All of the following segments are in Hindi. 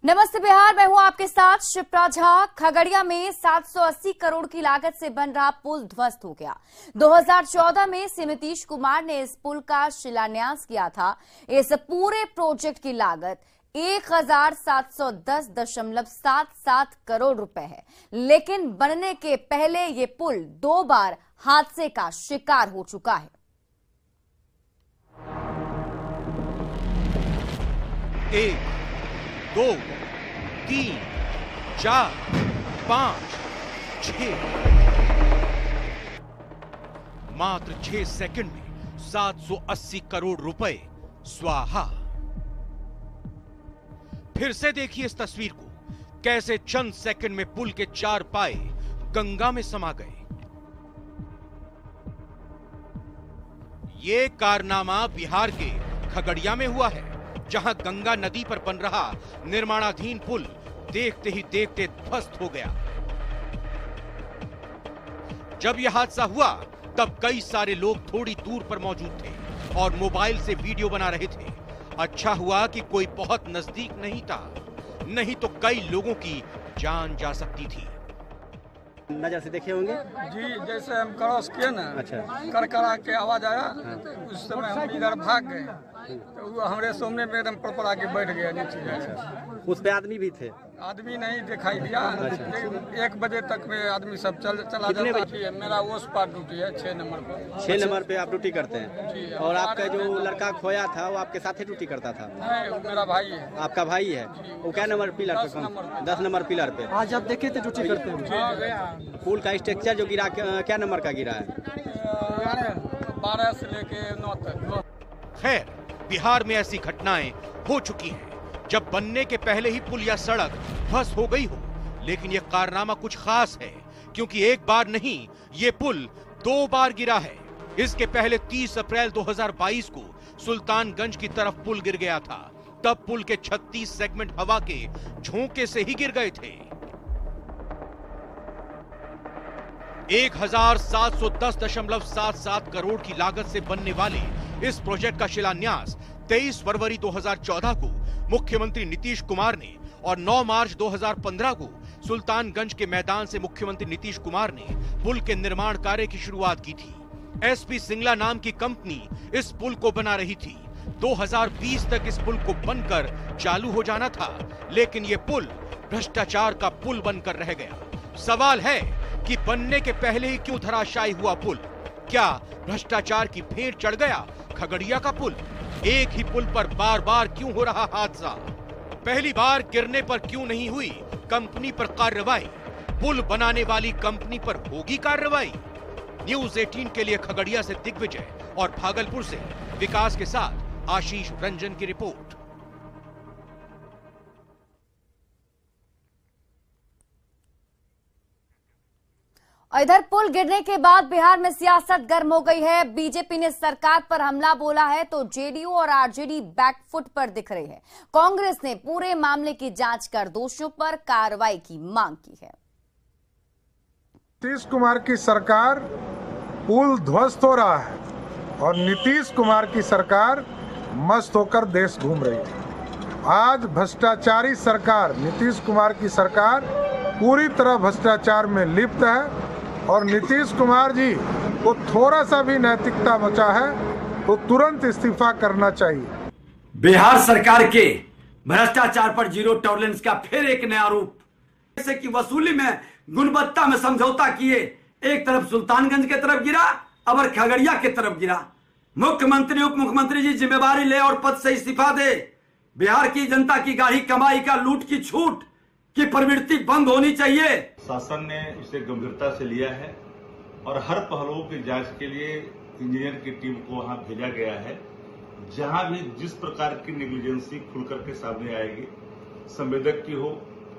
नमस्ते बिहार, मैं हूं आपके साथ शिप्रा झा। खगड़िया में 780 करोड़ की लागत से बन रहा पुल ध्वस्त हो गया। 2014 में सीएम नीतीश कुमार ने इस पुल का शिलान्यास किया था। इस पूरे प्रोजेक्ट की लागत 1710.77 करोड़ रुपए है, लेकिन बनने के पहले ये पुल 2 बार हादसे का शिकार हो चुका है। एक, 2, 3, 4, 5, 6 मात्र 6 सेकंड में 780 करोड़ रुपए स्वाहा। फिर से देखिए इस तस्वीर को, कैसे चंद सेकंड में पुल के 4 पाए गंगा में समा गए। ये कारनामा बिहार के खगड़िया में हुआ है, जहां गंगा नदी पर बन रहा निर्माणाधीन पुल देखते ही देखते ध्वस्त हो गया। जब यह हादसा हुआ तब कई सारे लोग थोड़ी दूर पर मौजूद थे और मोबाइल से वीडियो बना रहे थे। अच्छा हुआ कि कोई बहुत नजदीक नहीं था, नहीं तो कई लोगों की जान जा सकती थी। नजर से देखे होंगे जी, जैसे हम क्रॉस किए ना, अच्छा, करकरा के आवाज आया। उस समय हम इधर भाग गए तो वो हमारे सामने में एकदम पर आके बैठ गया नीचे। उस पे आदमी भी थे? आदमी नहीं दिखाई दिया। 1 बजे तक में आदमी सब चला जाता है। मेरा उस पार ड्यूटी है 6 नंबर पर। 6 नंबर पे आप ड्यूटी करते हैं? जी। और आपका जो लड़का खोया था वो आपके साथ ही ड्यूटी करता था? नहीं, वो मेरा भाई है। आपका भाई है? वो क्या नंबर पिलर पे? 10 नंबर पिलर पे। आज आप देखे थे ड्यूटी करते हैं। पुल का स्ट्रक्चर जो गिरा क्या नंबर का गिरा है? 12 से लेके 9 तक। खैर, बिहार में ऐसी घटनाएं हो चुकी हैं जब बनने के पहले ही पुल या सड़क ध्वस्त हो गई हो। लेकिन यह कारनामा कुछ खास है, क्योंकि एक बार नहीं, ये पुल 2 बार गिरा है। इसके पहले 30 अप्रैल 2022 को सुल्तानगंज की तरफ पुल गिर गया था। तब पुल के 36 सेगमेंट हवा के झोंके से ही गिर गए थे। 1710.77 करोड़ की लागत से बनने वाले इस प्रोजेक्ट का शिलान्यास 23 फरवरी 2014 को मुख्यमंत्री नीतीश कुमार ने और 9 मार्च 2015 को सुल्तानगंज के मैदान से मुख्यमंत्री नीतीश कुमार ने पुल के निर्माण कार्य की शुरुआत की थी। एसपी सिंगला नाम की कंपनी इस पुल को बना रही थी। 2020 तक इस पुल को बनकर चालू हो जाना था, लेकिन यह पुल भ्रष्टाचार का पुल बनकर रह गया। सवाल है कि बनने के पहले ही क्यों धराशायी हुआ पुल? क्या भ्रष्टाचार की भेंट चढ़ गया खगड़िया का पुल? एक ही पुल पर बार बार क्यों हो रहा हादसा? पहली बार गिरने पर क्यों नहीं हुई कंपनी पर कार्रवाई? पुल बनाने वाली कंपनी पर होगी कार्रवाई? न्यूज 18 के लिए खगड़िया से दिग्विजय और भागलपुर से विकास के साथ आशीष रंजन की रिपोर्ट। इधर पुल गिरने के बाद बिहार में सियासत गर्म हो गई है। बीजेपी ने सरकार पर हमला बोला है तो जेडीयू और आरजेडी बैकफुट पर दिख रही है। कांग्रेस ने पूरे मामले की जांच कर दोषियों पर कार्रवाई की मांग की है। नीतीश कुमार की सरकार पुल ध्वस्त हो रहा है और नीतीश कुमार की सरकार मस्त होकर देश घूम रही है। आज भ्रष्टाचारी सरकार, नीतीश कुमार की सरकार पूरी तरह भ्रष्टाचार में लिप्त है और नीतीश कुमार जी को थोड़ा सा भी नैतिकता बचा है तो तुरंत इस्तीफा करना चाहिए। बिहार सरकार के भ्रष्टाचार पर जीरो टॉलरेंस का फिर एक नया रूप। जैसे कि वसूली में गुणवत्ता में समझौता किए, एक तरफ सुल्तानगंज के तरफ गिरा, अब खगड़िया के तरफ गिरा। मुख्यमंत्री उप मुख्यमंत्री जी जिम्मेवारी ले और पद से इस्तीफा दे। बिहार की जनता की गाढ़ी कमाई का लूट की छूट की प्रवृत्ति बंद होनी चाहिए। शासन ने इसे गंभीरता से लिया है और हर पहलुओं की जांच के लिए इंजीनियर की टीम को वहां भेजा गया है। जहां भी जिस प्रकार की नेग्लिजेंसी खुल करके सामने आएगी, संवेदक की हो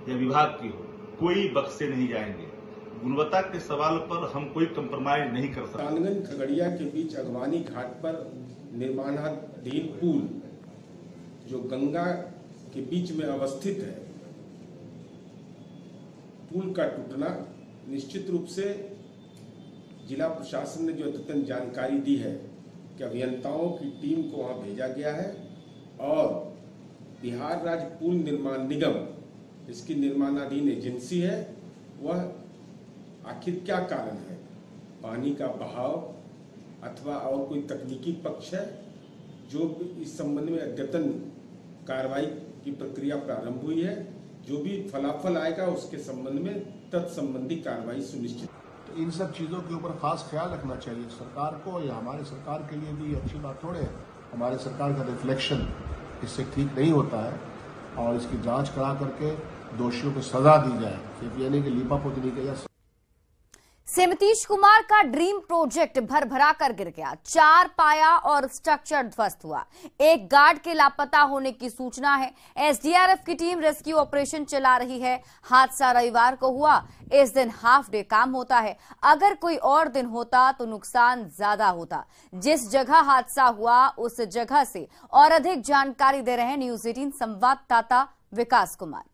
या विभाग की हो, कोई बख्शे नहीं जाएंगे। गुणवत्ता के सवाल पर हम कोई कंप्रोमाइज नहीं कर सकते। सुल्तानगंज खगड़िया के बीच अगवानी घाट पर निर्माणाधीन पुल जो गंगा के बीच में अवस्थित है, पुल का टूटना निश्चित रूप से जिला प्रशासन ने जो अद्यतन जानकारी दी है कि अभियंताओं की टीम को वहां भेजा गया है और बिहार राज्य पुल निर्माण निगम, इसकी निर्माणाधीन एजेंसी है, वह आखिर क्या कारण है, पानी का बहाव अथवा और कोई तकनीकी पक्ष है, जो इस संबंध में अद्यतन कार्रवाई की प्रक्रिया प्रारंभ हुई है। जो भी फलाफल आएगा उसके संबंध में तत्संबंधी कार्रवाई सुनिश्चित। तो इन सब चीज़ों के ऊपर खास ख्याल रखना चाहिए सरकार को, या हमारे सरकार के लिए भी अच्छी बात थोड़े है। हमारे सरकार का रिफ्लेक्शन इससे ठीक नहीं होता है और इसकी जांच करा करके दोषियों को सजा दी जाए, सिर्फ ये नहीं कि लीपापोती नहीं किया। नीतीश कुमार का ड्रीम प्रोजेक्ट भरभरा कर गिर गया, 4 पाया और स्ट्रक्चर ध्वस्त हुआ। एक गार्ड के लापता होने की सूचना है। एसडीआरएफ की टीम रेस्क्यू ऑपरेशन चला रही है। हादसा रविवार को हुआ। इस दिन हाफ डे काम होता है। अगर कोई और दिन होता तो नुकसान ज्यादा होता। जिस जगह हादसा हुआ उस जगह से और अधिक जानकारी दे रहे हैं न्यूज 18 संवाददाता विकास कुमार।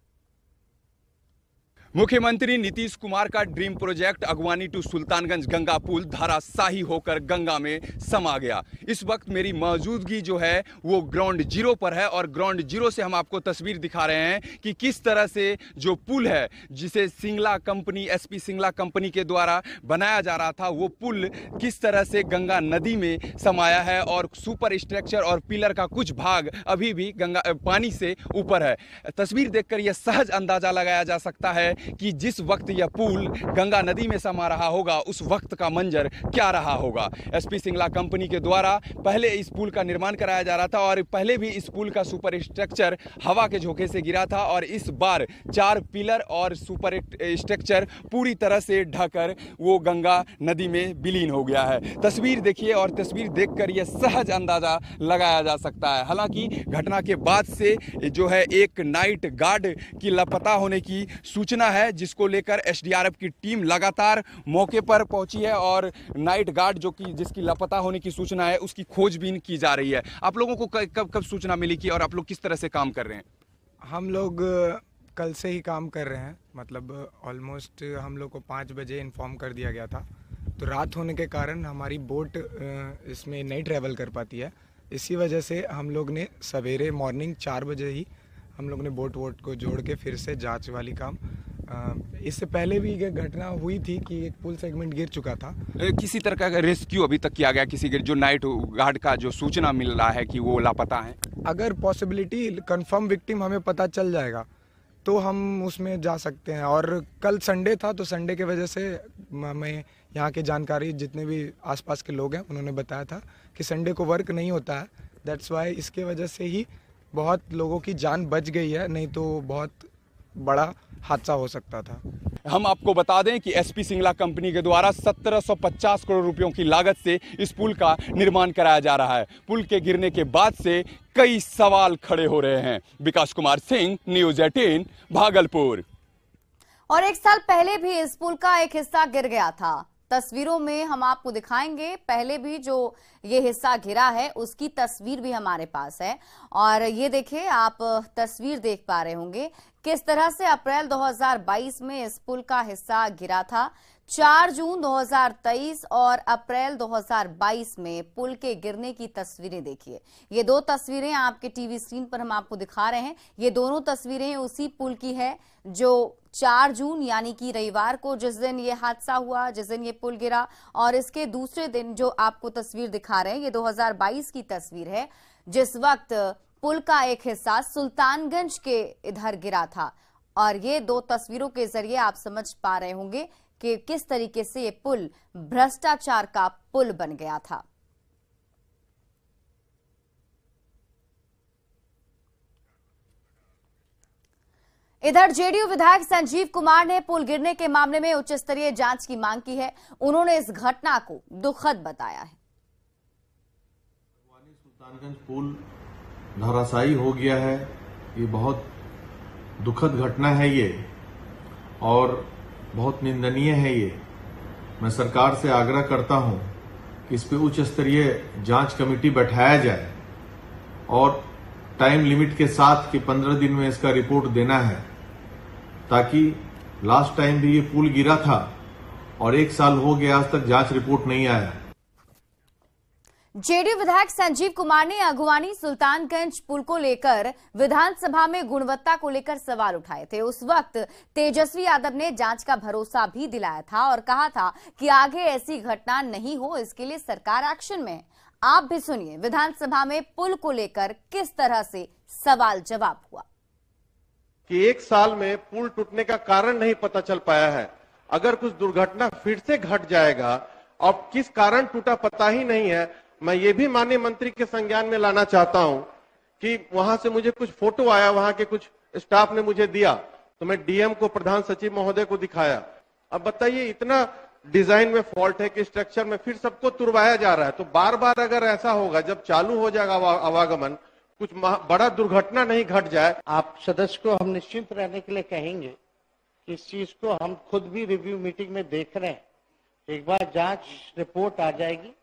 मुख्यमंत्री नीतीश कुमार का ड्रीम प्रोजेक्ट अगवानी टू सुल्तानगंज गंगा पुल धराशायी होकर गंगा में समा गया। इस वक्त मेरी मौजूदगी जो है वो ग्राउंड जीरो पर है और ग्राउंड जीरो से हम आपको तस्वीर दिखा रहे हैं कि किस तरह से जो पुल है जिसे Singla company SP Singla company के द्वारा बनाया जा रहा था, वो पुल किस तरह से गंगा नदी में समाया है और सुपर स्ट्रक्चर और पिलर का कुछ भाग अभी भी गंगा पानी से ऊपर है। तस्वीर देखकर यह सहज अंदाजा लगाया जा सकता है कि जिस वक्त यह पुल गंगा नदी में समा रहा होगा उस वक्त का मंजर क्या रहा होगा। एसपी सिंगला कंपनी के द्वारा पहले इस पुल का निर्माण कराया जा रहा था और पहले भी इस पुल का सुपर स्ट्रक्चर हवा के झोंके से गिरा था और इस बार 4 पिलर और सुपर स्ट्रक्चर पूरी तरह से ढहकर वो गंगा नदी में विलीन हो गया है। तस्वीर देखिए और तस्वीर देखकर यह सहज अंदाजा लगाया जा सकता है। हालांकि घटना के बाद से जो है एक नाइट गार्ड की लापता होने की सूचना है, जिसको लेकर एसडीआरएफ की टीम लगातार मौके पर पहुंची है और नाइट गार्ड जिसकी लापता होने की सूचना है उसकी खोजबीन की जा रही है। आप लोगों को कब सूचना मिली कि और आप लोग किस तरह से काम कर रहे हैं? हम लोग कल से ही काम कर रहे हैं, मतलब ऑलमोस्ट हम लोग को 5 बजे इन्फॉर्म कर दिया गया था। तो रात होने के कारण हमारी बोट इसमें नहीं ट्रैवल कर पाती है। इसी वजह से हम लोग ने सवेरे मॉर्निंग 4 बजे ही हम लोग ने बोट को जोड़ के फिर से जांच वाली काम, इससे पहले भी एक घटना हुई थी कि एक पुल सेगमेंट गिर चुका था। किसी तरह का रेस्क्यू अभी तक किया गया किसी जो नाइट गार्ड का जो सूचना मिल रहा है कि वो लापता है? अगर पॉसिबिलिटी कंफर्म विक्टिम हमें पता चल जाएगा तो हम उसमें जा सकते हैं। और कल संडे था तो संडे के वजह से हमें यहाँ के जानकारी जितने भी आसपास के लोग हैं उन्होंने बताया था कि संडे को वर्क नहीं होता है। दैट्स वाई इसके वजह से ही बहुत लोगों की जान बच गई है, नहीं तो बहुत बड़ा हादसा हो सकता था। हम आपको बता दें कि एसपी सिंगला कंपनी के द्वारा 1750 करोड़ रुपयों की लागत से इस पुल का निर्माण कराया जा रहा है। पुल के गिरने के बाद से कई सवाल खड़े हो रहे हैं। विकास कुमार सिंह, न्यूज 18, भागलपुर। और 1 साल पहले भी इस पुल का एक हिस्सा गिर गया था। तस्वीरों में हम आपको दिखाएंगे। पहले भी जो ये हिस्सा गिरा है उसकी तस्वीर भी हमारे पास है और ये देखिए, आप तस्वीर देख पा रहे होंगे किस तरह से अप्रैल 2022 में इस पुल का हिस्सा गिरा था। 4 जून 2023 और अप्रैल 2022 में पुल के गिरने की तस्वीरें देखिए। ये 2 तस्वीरें आपके टीवी स्क्रीन पर हम आपको दिखा रहे हैं। ये दोनों तस्वीरें उसी पुल की है जो 4 जून यानी कि रविवार को जिस दिन ये हादसा हुआ, जिस दिन ये पुल गिरा, और इसके दूसरे दिन जो आपको तस्वीर दिखा रहे हैं ये 2022 की तस्वीर है जिस वक्त पुल का एक हिस्सा सुल्तानगंज के इधर गिरा था। और ये 2 तस्वीरों के जरिए आप समझ पा रहे होंगे कि किस तरीके से ये पुल भ्रष्टाचार का पुल बन गया था। इधर जेडीयू विधायक संजीव कुमार ने पुल गिरने के मामले में उच्च स्तरीय जांच की मांग की है। उन्होंने इस घटना को दुखद बताया है। सुल्तानगंज पुल धराशायी हो गया है, ये बहुत दुखद घटना है ये और बहुत निंदनीय है ये। मैं सरकार से आग्रह करता हूं कि इस पे उच्च स्तरीय जांच कमेटी बैठाया जाए और टाइम लिमिट के साथ कि 15 दिन में इसका रिपोर्ट देना है, ताकि लास्ट टाइम भी ये पुल गिरा था और 1 साल हो गया आज तक जांच रिपोर्ट नहीं आया। जेडीयू विधायक संजीव कुमार ने अगवानी सुल्तानगंज पुल को लेकर विधानसभा में गुणवत्ता को लेकर सवाल उठाए थे। उस वक्त तेजस्वी यादव ने जांच का भरोसा भी दिलाया था और कहा था कि आगे ऐसी घटना नहीं हो, इसके लिए सरकार एक्शन में है। आप भी सुनिए विधानसभा में पुल को लेकर किस तरह से सवाल जवाब हुआ। कि 1 साल में पुल टूटने का कारण नहीं पता चल पाया है। अगर कुछ दुर्घटना फिर से घट जाएगा और किस कारण टूटा पता ही नहीं है, मैं ये भी माननीय मंत्री के संज्ञान में लाना चाहता हूं कि वहां से मुझे कुछ फोटो आया, वहां के कुछ स्टाफ ने मुझे दिया, तो मैं डीएम को, प्रधान सचिव महोदय को दिखाया। अब बताइए, इतना डिजाइन में फॉल्ट है कि स्ट्रक्चर में फिर सबको तुरवाया जा रहा है। तो बार बार अगर ऐसा होगा, जब चालू हो जाएगा आवागमन, कुछ बड़ा दुर्घटना नहीं घट जाए। आप सदस्य को हम निश्चिंत रहने के लिए कहेंगे कि इस चीज को हम खुद भी रिव्यू मीटिंग में देख रहे हैं। एक बार जांच रिपोर्ट आ जाएगी,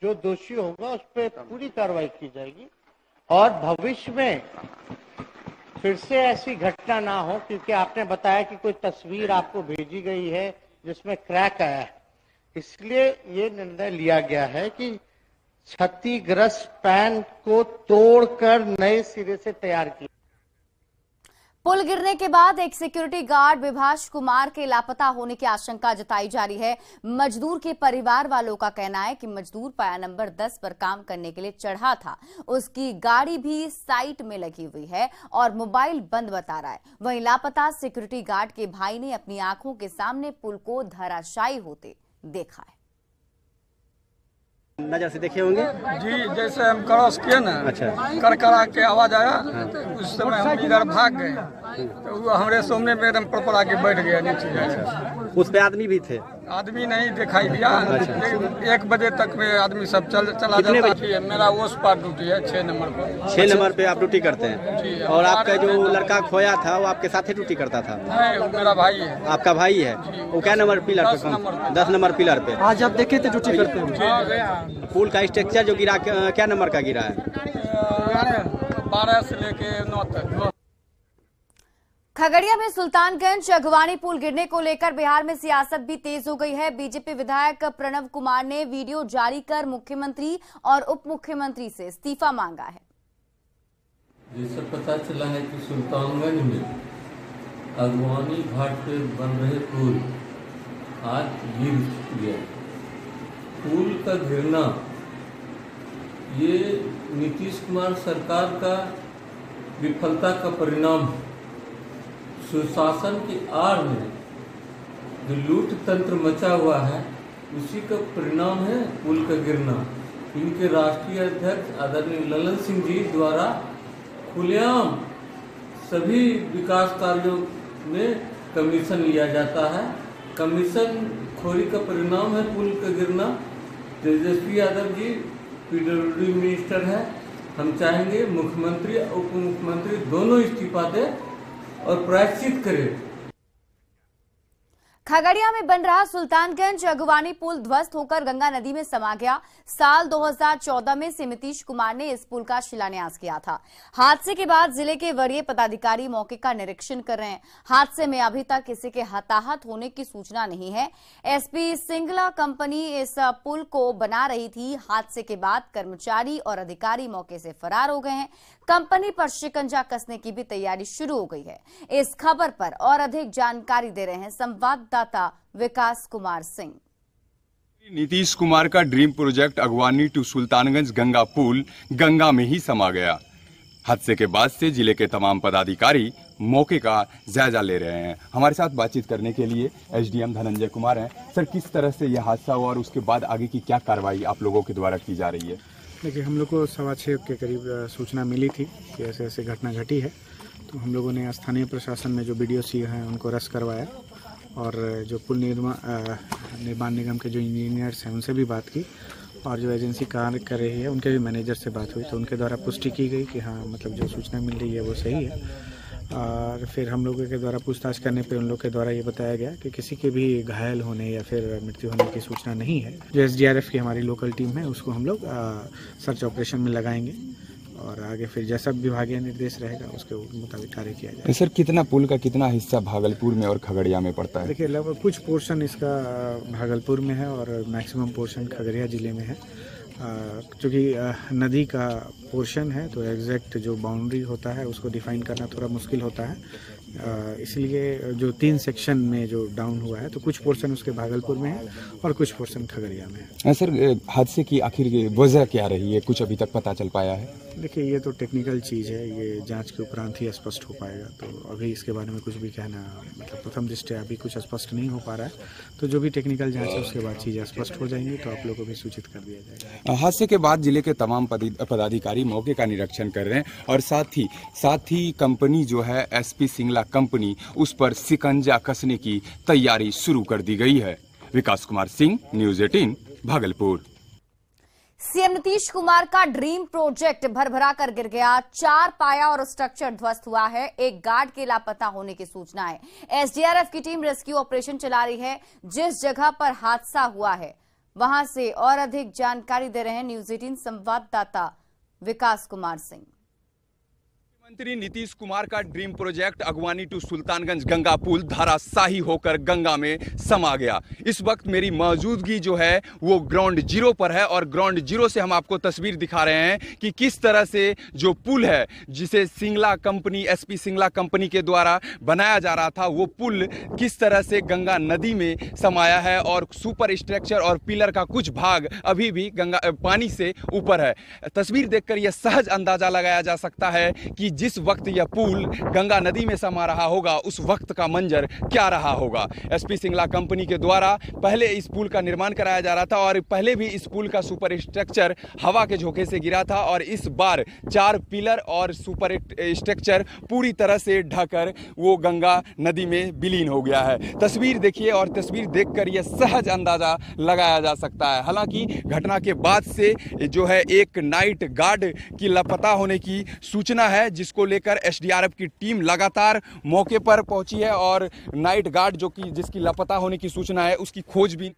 जो दोषी होगा उस पर पूरी कार्रवाई की जाएगी और भविष्य में फिर से ऐसी घटना ना हो, क्योंकि आपने बताया कि कोई तस्वीर आपको भेजी गई है जिसमें क्रैक आया है, इसलिए ये निर्णय लिया गया है कि क्षतिग्रस्त स्पैन को तोड़कर नए सिरे से तैयार किया। पुल गिरने के बाद एक सिक्योरिटी गार्ड विभाष कुमार के लापता होने की आशंका जताई जा रही है। मजदूर के परिवार वालों का कहना है कि मजदूर पाया नंबर 10 पर काम करने के लिए चढ़ा था, उसकी गाड़ी भी साइट में लगी हुई है और मोबाइल बंद बता रहा है। वहीं लापता सिक्योरिटी गार्ड के भाई ने अपनी आंखों के सामने पुल को धराशायी होते देखा है। नजर से देखे होंगे जी, जैसे हम क्रॉस किए ना, करकरा के आवाज आया, उस समय हम इधर भाग गए, तो वो हमारे सामने में एकदम पड़पड़ा के बैठ गया नीचे। उस पे आदमी भी थे? आदमी नहीं दिखाई दिया। 1 बजे तक में आदमी सब चला जाता है। मेरा उस पार ड्यूटी है 6 नंबर पर। 6 नंबर पे आप ड्यूटी करते हैं? और आपका जो लड़का खोया था वो आपके साथ ही ड्यूटी करता था? नहीं, वो मेरा भाई है। आपका भाई है? वो क्या नंबर पिलर पे? 10 नंबर पिलर पे। आज आप देखे थे ड्यूटी करते हैं? पुल का स्ट्रक्चर जो गिरा, क्या नंबर का गिरा है? 12 से लेके 9 तक। खगड़िया में सुल्तानगंज अगवानी पुल गिरने को लेकर बिहार में सियासत भी तेज हो गई है। बीजेपी विधायक प्रणव कुमार ने वीडियो जारी कर मुख्यमंत्री और उप मुख्यमंत्री से इस्तीफा मांगा है। जिससे पता चला है कि सुल्तानगंज में अगवानी घाट पे बन रहे पुल आज गिर गया। पुल का गिरना ये नीतीश कुमार सरकार का विफलता का परिणाम है। सुशासन की आड़ में जो लूट तंत्र मचा हुआ है उसी का परिणाम है पुल का गिरना। इनके राष्ट्रीय अध्यक्ष आदरणीय ललन सिंह जी द्वारा खुलेआम सभी विकास कार्यों में कमीशन लिया जाता है। कमीशन खोरी का परिणाम है पुल का गिरना। तेजस्वी यादव जी पीडब्ल्यूडी मिनिस्टर है। हम चाहेंगे मुख्यमंत्री और उप मुख्यमंत्री दोनों इस्तीफा दें और प्रायश्चित करें। खगड़िया में बन रहा सुल्तानगंज अगवानी पुल ध्वस्त होकर गंगा नदी में समा गया। साल 2014 में नीतीश कुमार ने इस पुल का शिलान्यास किया था। हादसे के बाद जिले के वरीय पदाधिकारी मौके का निरीक्षण कर रहे हैं। हादसे में अभी तक किसी के हताहत होने की सूचना नहीं है। एसपी सिंगला कंपनी इस पुल को बना रही थी। हादसे के बाद कर्मचारी और अधिकारी मौके से फरार हो गए हैं। कंपनी पर शिकंजा कसने की भी तैयारी शुरू हो गई है। इस खबर पर और अधिक जानकारी दे रहे हैं संवाददाता विकास कुमार सिंह। नीतीश कुमार का ड्रीम प्रोजेक्ट अगवानी टू सुल्तानगंज गंगा पुल गंगा में ही समा गया। हादसे के बाद से जिले के तमाम पदाधिकारी मौके का जायजा ले रहे हैं। हमारे साथ बातचीत करने के लिए एसडीएम धनंजय कुमार हैं। सर, किस तरह से यह हादसा हुआ और उसके बाद आगे की क्या कार्रवाई आप लोगों के द्वारा की जा रही है? देखिए, हम लोग को 6:15 के करीब सूचना मिली थी कि ऐसे ऐसे घटना घटी है, तो हम लोगों ने स्थानीय प्रशासन में जो BDO हैं उनको रस करवाया और जो पुल निर्माण निगम के जो इंजीनियर्स हैं उनसे भी बात की और जो एजेंसी कार्य कर रही है उनके भी मैनेजर से बात हुई, तो उनके द्वारा पुष्टि की गई कि हाँ, मतलब जो सूचना मिल रही है वो सही है। और फिर हम लोगों के द्वारा पूछताछ करने पे उन लोग के द्वारा ये बताया गया कि किसी के भी घायल होने या फिर मृत्यु होने की सूचना नहीं है। जो SDRF की हमारी लोकल टीम है उसको हम लोग सर्च ऑपरेशन में लगाएंगे और आगे फिर जैसा विभागीय निर्देश रहेगा उसके मुताबिक कार्य किया जाएगा। सर, कितना पुल का कितना हिस्सा भागलपुर में और खगड़िया में पड़ता है? देखिए, लगभग कुछ पोर्शन इसका भागलपुर में है और मैक्सिमम पोर्शन खगड़िया जिले में है क्योंकि नदी का पोर्शन है तो एग्जैक्ट जो बाउंड्री होता है उसको डिफाइन करना थोड़ा मुश्किल होता है। इसलिए जो 3 सेक्शन में जो डाउन हुआ है तो कुछ पोर्शन उसके भागलपुर में है और कुछ पोर्शन खगड़िया में है। सर, हादसे की आखिर वजह क्या रही है, कुछ अभी तक पता चल पाया है? देखिए, ये तो टेक्निकल चीज़ है, ये जांच के उपरांत ही स्पष्ट हो पाएगा। तो अभी इसके बारे में कुछ भी कहना मतलब प्रथम दृष्टया अभी कुछ स्पष्ट नहीं हो पा रहा है। तो जो भी टेक्निकल जांच है उसके बाद चीज़ें स्पष्ट हो जाएंगी तो आप लोगों को भी सूचित कर दिया जाएगा। हादसे के बाद जिले के तमाम पदाधिकारी मौके का निरीक्षण कर रहे हैं और साथ ही कंपनी जो है एसपी सिंगला कंपनी, उस पर शिकंजा कसने की तैयारी शुरू कर दी गई है। विकास कुमार सिंह, न्यूज़ 18, भागलपुर। सीएम नीतीश कुमार का ड्रीम प्रोजेक्ट भरभरा कर गिर गया। 4 पाया और स्ट्रक्चर ध्वस्त हुआ है। एक गार्ड के लापता होने की सूचना है। एसडीआरएफ की टीम रेस्क्यू ऑपरेशन चला रही है। जिस जगह पर हादसा हुआ है वहां से और अधिक जानकारी दे रहे हैं न्यूज़ 18 संवाददाता विकास कुमार सिंह। मुख्यमंत्री नीतीश कुमार का ड्रीम प्रोजेक्ट अगवानी टू सुल्तानगंज गंगा पुल धराशायी होकर गंगा में समा गया। इस वक्त मेरी मौजूदगी जो है वो ग्राउंड जीरो पर है और ग्राउंड जीरो से हम आपको तस्वीर दिखा रहे हैं कि किस तरह से जो पुल है जिसे Singla company, SP Singla company के द्वारा बनाया जा रहा था, वो पुल किस तरह से गंगा नदी में समाया है और सुपर स्ट्रक्चर और पिलर का कुछ भाग अभी भी गंगा पानी से ऊपर है। तस्वीर देखकर यह सहज अंदाजा लगाया जा सकता है कि जिस वक्त यह पुल गंगा नदी में समा रहा होगा उस वक्त का मंजर क्या रहा होगा। एसपी सिंगला कंपनी के द्वारा पहले इस पुल का निर्माण कराया जा रहा था और पहले भी इस पुल का सुपर स्ट्रक्चर हवा के झोंके से गिरा था और इस बार 4 पिलर और सुपर स्ट्रक्चर पूरी तरह से ढककर वो गंगा नदी में विलीन हो गया है। तस्वीर देखिए और तस्वीर देखकर यह सहज अंदाजा लगाया जा सकता है। हालांकि घटना के बाद से जो है एक नाइट गार्ड की लापता होने की सूचना है, जिसको लेकर एसडीआरएफ की टीम लगातार मौके पर पहुंची है और नाइट गार्ड जिसकी लापता होने की सूचना है उसकी खोजबीन।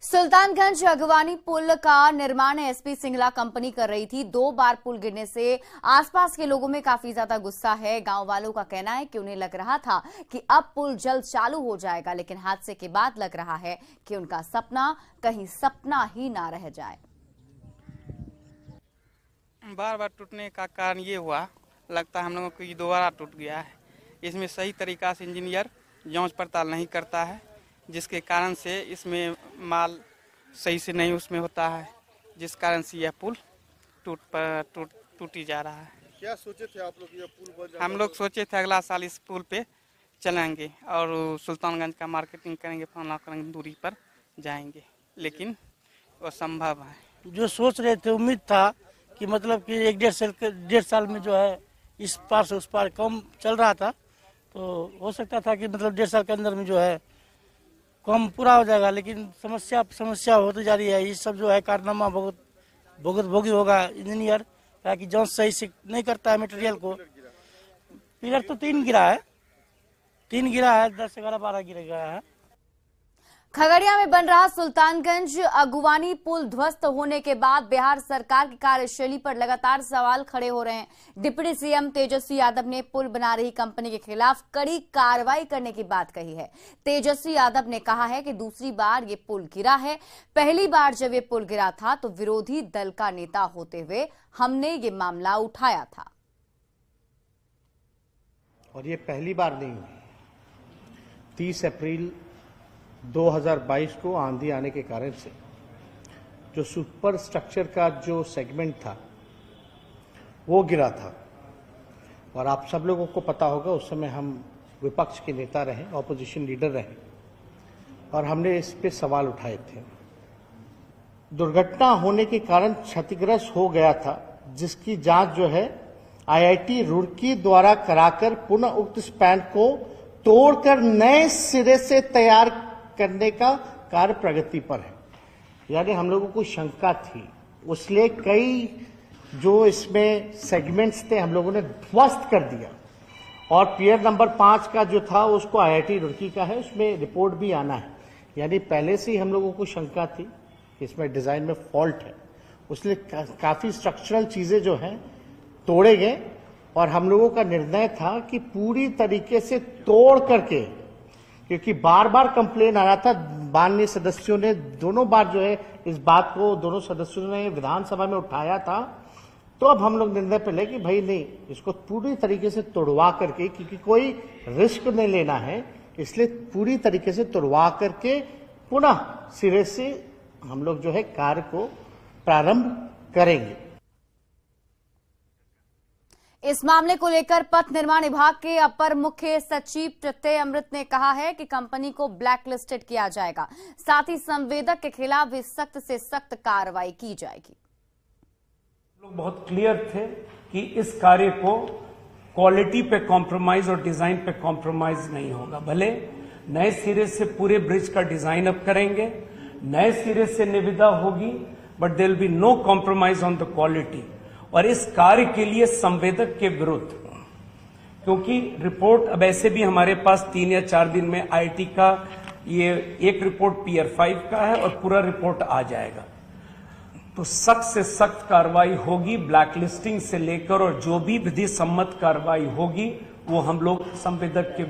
सुल्तानगंज अगवानी पुल का निर्माण एसपी सिंगला कंपनी कर रही थी। 2 बार पुल गिरने से आसपास के लोगों में काफी ज्यादा गुस्सा है। गांव वालों का कहना है कि उन्हें लग रहा था कि अब पुल जल्द चालू हो जाएगा, लेकिन हादसे के बाद लग रहा है कि उनका सपना कहीं सपना ही ना रह जाए। बार बार टूटने का कारण ये हुआ, लगता है हम लोगों को ये दोबारा टूट गया है। इसमें सही तरीका से इंजीनियर जांच पड़ताल नहीं करता है, जिसके कारण से इसमें माल सही से नहीं उसमें होता है, जिस कारण से यह पुल टूटी जा रहा है। क्या सोचे थे आप लोग ये पुल बन जाएगा? हम लोग सोचे थे अगला साल इस पुल पे चलेंगे और सुल्तानगंज का मार्केटिंग करेंगे, फलाना करेंगे, दूरी पर जाएंगे, लेकिन वो संभव है। जो सोच रहे थे, उम्मीद था कि मतलब कि 1-1.5 साल में जो है इस पार से उस पार कम चल रहा था, तो हो सकता था कि मतलब 1.5 साल के अंदर में जो है कम पूरा हो जाएगा, लेकिन समस्या होती जा रही है। ये सब जो है कारनामा बहुत भोगी होगा इंजीनियर, ताकि जांच सही से नहीं करता है मटेरियल को। पिलर तो 3 गिरा है, 10, 11, 12 गिर गया है। खगड़िया में बन रहा सुल्तानगंज अगवानी पुल ध्वस्त होने के बाद बिहार सरकार की कार्यशैली पर लगातार सवाल खड़े हो रहे हैं। डिप्टी सीएम तेजस्वी यादव ने पुल बना रही कंपनी के खिलाफ कड़ी कार्रवाई करने की बात कही है। तेजस्वी यादव ने कहा है कि दूसरी बार ये पुल गिरा है। पहली बार जब ये पुल गिरा था तो विरोधी दल का नेता होते हुए हमने ये मामला उठाया था और ये पहली बार नहीं हुई। 30 अप्रैल 2022 को आंधी आने के कारण से जो सुपर स्ट्रक्चर का जो सेगमेंट था वो गिरा था और आप सब लोगों को पता होगा उस समय हम विपक्ष के नेता रहे, ऑपोजिशन लीडर रहे और हमने इस पे सवाल उठाए थे। दुर्घटना होने के कारण क्षतिग्रस्त हो गया था, जिसकी जांच जो है आईआईटी रुड़की द्वारा कराकर पुनः उक्त स्पैन को तोड़कर नए सिरे से तैयार करने का कार्य प्रगति पर है। यानी हम लोगों को शंका थी, उसलिए कई जो इसमें सेगमेंट्स थे हम लोगों ने ध्वस्त कर दिया और पियर नंबर 5 का जो था उसको आईआईटी रुड़की का है, उसमें रिपोर्ट भी आना है। यानी पहले से ही हम लोगों को शंका थी कि इसमें डिजाइन में फॉल्ट है, उसलिए काफी स्ट्रक्चरल चीजें जो हैं तोड़े गए और हम लोगों का निर्णय था कि पूरी तरीके से तोड़ करके क्योंकि बार बार कंप्लेन आ रहा था। माननीय सदस्यों ने दोनों बार जो है इस बात को दोनों सदस्यों ने विधानसभा में उठाया था। तो अब हम लोग निर्णय पे ले कि भाई नहीं, इसको पूरी तरीके से तोड़वा करके, क्योंकि कोई रिस्क नहीं लेना है, इसलिए पूरी तरीके से तोड़वा करके पुनः सिरे से हम लोग जो है कार्य को प्रारंभ करेंगे। इस मामले को लेकर पथ निर्माण विभाग के अपर मुख्य सचिव प्रत्यय अमृत ने कहा है कि कंपनी को ब्लैक लिस्टेड किया जाएगा, साथ ही संवेदक के खिलाफ भी सख्त से सख्त कार्रवाई की जाएगी। लोग बहुत क्लियर थे कि इस कार्य को क्वालिटी पे कॉम्प्रोमाइज और डिजाइन पे कॉम्प्रोमाइज नहीं होगा। भले नए सिरे से पूरे ब्रिज का डिजाइन अप करेंगे, नए सिरे से निविदा होगी, but there will be no compromise on the quality. और इस कार्य के लिए संवेदक के विरुद्ध, क्योंकि रिपोर्ट अब ऐसे भी हमारे पास 3 या 4 दिन में आईटी का ये एक रिपोर्ट Pier 5 का है और पूरा रिपोर्ट आ जाएगा, तो सख्त से सख्त कार्रवाई होगी। ब्लैकलिस्टिंग से लेकर और जो भी विधि सम्मत कार्रवाई होगी वो हम लोग संवेदक के